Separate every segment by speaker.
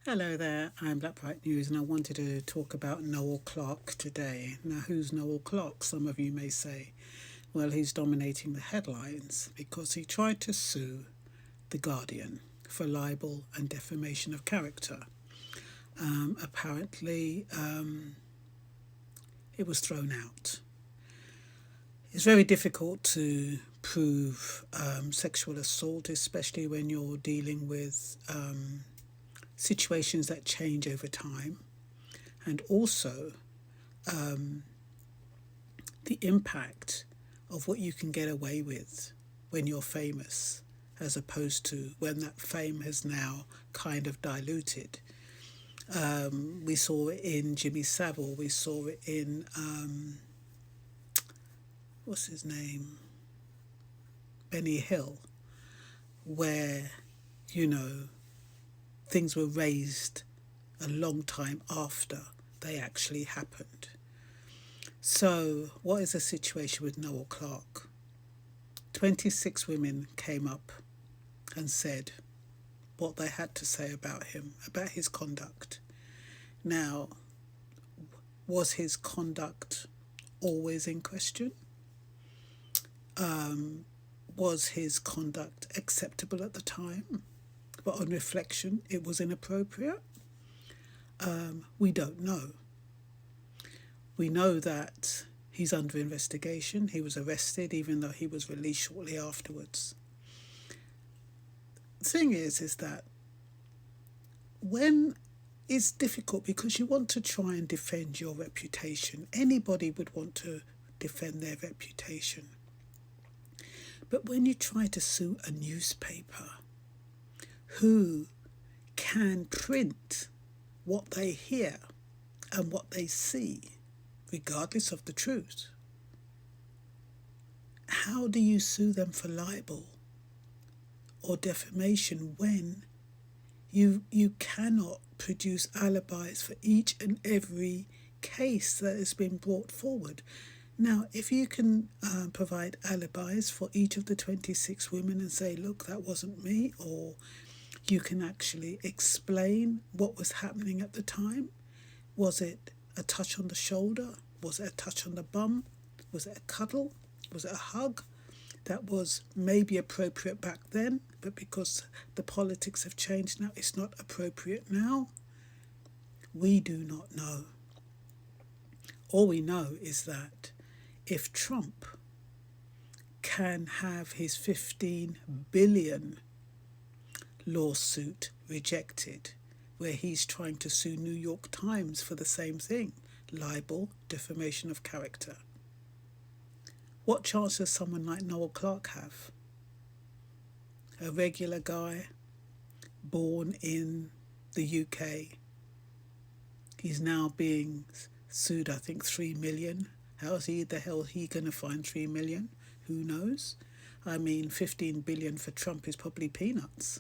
Speaker 1: Hello there, I'm Black Bright News and I wanted to talk about Noel Clarke today. Now, who's Noel Clarke? Some of you may say. Well, he's dominating the headlines because he tried to sue The Guardian for libel and defamation of character. Apparently, it was thrown out. It's very difficult to prove sexual assault, especially when you're dealing with situations that change over time, and also the impact of what you can get away with when you're famous, as opposed to when that fame has now kind of diluted. We saw it in Jimmy Savile, we saw it in, what's his name? Benny Hill, where, you know, things were raised a long time after they actually happened. So, what is the situation with Noel Clarke? 26 women came up and said what they had to say about him, about his conduct. Now, was his conduct always in question? Was his conduct acceptable at the time? But on reflection, it was inappropriate? We don't know. We know that he's under investigation. He was arrested, even though he was released shortly afterwards. The thing is that when it's difficult because you want to try and defend your reputation. Anybody would want to defend their reputation. But when you try to sue a newspaper who can print what they hear and what they see, regardless of the truth, how do you sue them for libel or defamation when you cannot produce alibis for each and every case that has been brought forward? Now, if you can provide alibis for each of the 26 women and say, look, that wasn't me, or you can actually explain what was happening at the time. Was it a touch on the shoulder? Was it a touch on the bum? Was it a cuddle? Was it a hug? That was maybe appropriate back then, but because the politics have changed now, it's not appropriate now. We do not know. All we know is that if Trump can have his 15 billion lawsuit rejected, where he's trying to sue New York Times for the same thing, libel, defamation of character, what chance does someone like Noel Clarke have? A regular guy, born in the UK. He's now being sued, I think, 3 million. How's the hell he going to find 3 million? Who knows? I mean, 15 billion for Trump is probably peanuts.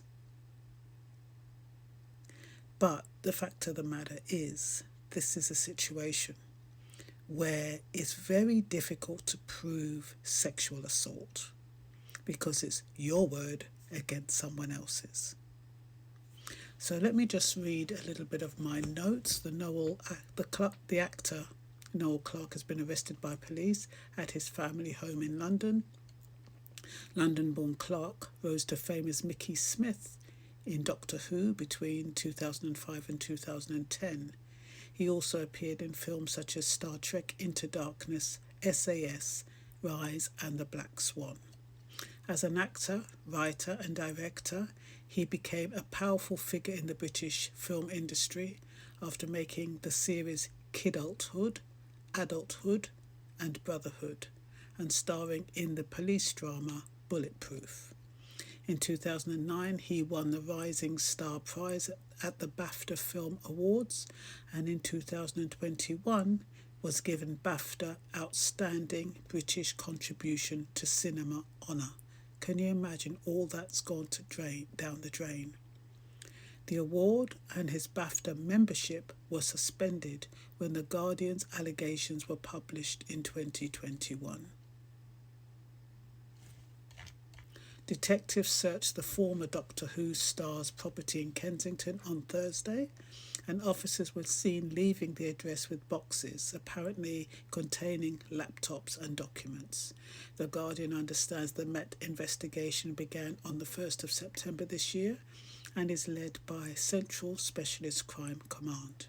Speaker 1: But the fact of the matter is, this is a situation where it's very difficult to prove sexual assault because it's your word against someone else's. So let me just read a little bit of my notes. The actor Noel Clarke has been arrested by police at his family home in London. London-born Clarke rose to fame as Mickey Smith in Doctor Who between 2005 and 2010. He also appeared in films such as Star Trek Into Darkness, SAS, Rise and The Black Swan. As an actor, writer and director, he became a powerful figure in the British film industry after making the series Kidulthood, Adulthood and Brotherhood, and starring in the police drama Bulletproof. In 2009, he won the Rising Star Prize at the BAFTA Film Awards, and in 2021 was given BAFTA Outstanding British Contribution to Cinema honour. Can you imagine all that's gone down the drain? The award and his BAFTA membership were suspended when The Guardian's allegations were published in 2021. Detectives searched the former Doctor Who star's property in Kensington on Thursday, and officers were seen leaving the address with boxes, apparently containing laptops and documents. The Guardian understands the Met investigation began on the 1st of September this year and is led by Central Specialist Crime Command.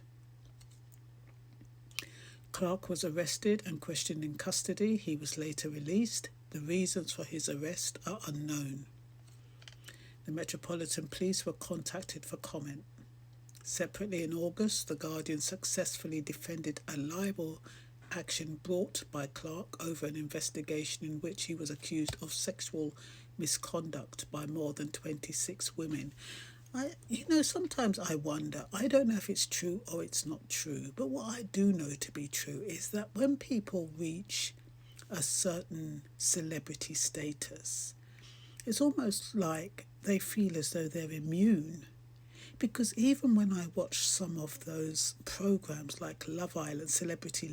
Speaker 1: Clarke was arrested and questioned in custody. He was later released. The reasons for his arrest are unknown. The Metropolitan Police were contacted for comment. Separately in August, The Guardian successfully defended a libel action brought by Clarke over an investigation in which he was accused of sexual misconduct by more than 26 women. Sometimes I wonder, I don't know if it's true or it's not true, but what I do know to be true is that when people reach a certain celebrity status, it's almost like they feel as though they're immune. Because even when I watch some of those programs like Love Island, Celebrity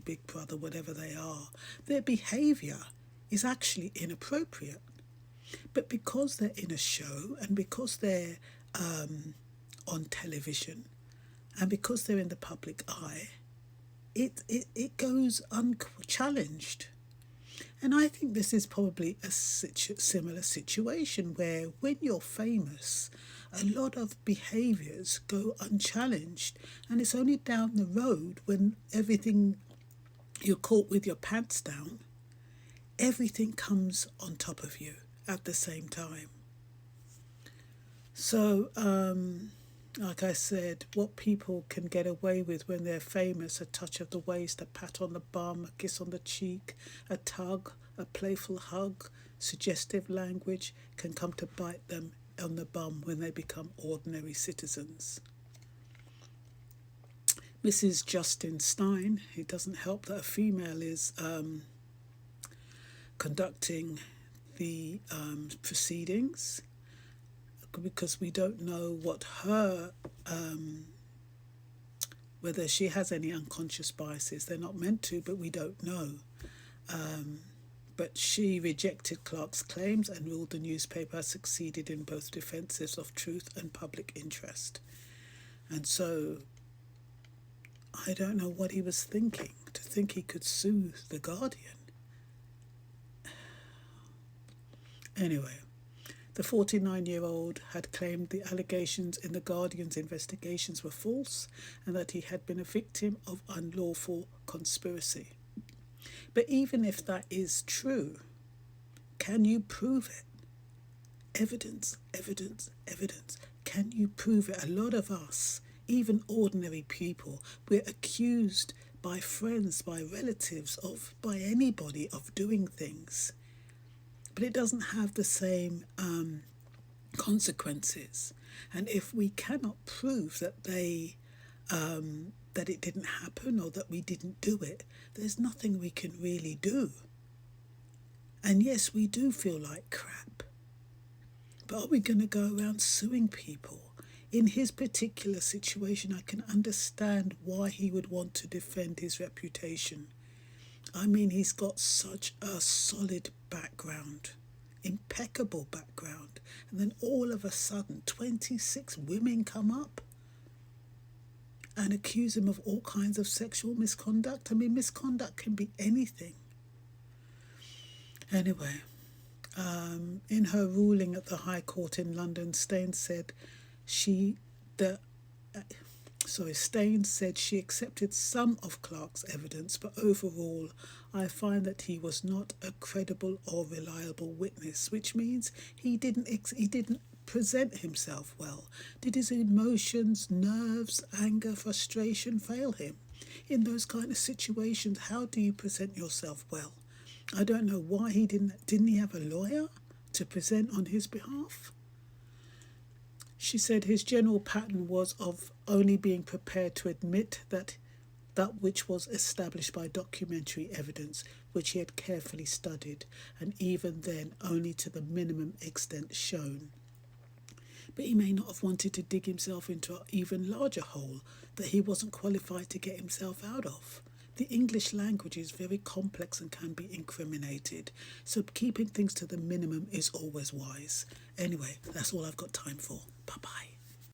Speaker 1: Big Brother, whatever they are, their behaviour is actually inappropriate. But because they're in a show and because they're on television and because they're in the public eye, it goes unchallenged. And I think this is probably a similar situation where when you're famous, a lot of behaviours go unchallenged, and it's only down the road when you're caught with your pants down, everything comes on top of you at the same time. So, like I said, what people can get away with when they're famous, a touch of the waist, a pat on the bum, a kiss on the cheek, a tug, a playful hug, suggestive language, can come to bite them on the bum when they become ordinary citizens. Mrs. Justin Stein, it doesn't help that a female is conducting the proceedings, because we don't know what her, whether she has any unconscious biases. They're not meant to, but we don't know. But she rejected Clarke's claims and ruled the newspaper has succeeded in both defences of truth and public interest. And so I don't know what he was thinking, to think he could sue the Guardian. Anyway, the 49-year-old had claimed the allegations in the Guardian's investigations were false and that he had been a victim of unlawful conspiracy. But even if that is true, can you prove it? Evidence, evidence, evidence. Can you prove it? A lot of us, even ordinary people, we're accused by friends, by relatives, by anybody of doing things. But it doesn't have the same consequences. And if we cannot prove that that it didn't happen or that we didn't do it, there's nothing we can really do. And yes, we do feel like crap. But are we going to go around suing people? In his particular situation, I can understand why he would want to defend his reputation. I mean, he's got such a solid background, impeccable background, and then all of a sudden 26 women come up and accuse him of all kinds of sexual misconduct. I mean, misconduct can be anything. Anyway, in her ruling at the High Court in London, Stein said she accepted some of Clarke's evidence, but overall, I find that he was not a credible or reliable witness, which means he didn't present himself well. Did his emotions, nerves, anger, frustration fail him? In those kind of situations, how do you present yourself well? I don't know why didn't he have a lawyer to present on his behalf? She said his general pattern was of only being prepared to admit that which was established by documentary evidence, which he had carefully studied, and even then only to the minimum extent shown. But he may not have wanted to dig himself into an even larger hole that he wasn't qualified to get himself out of. The English language is very complex and can be incriminated, so keeping things to the minimum is always wise. Anyway, that's all I've got time for. Bye bye.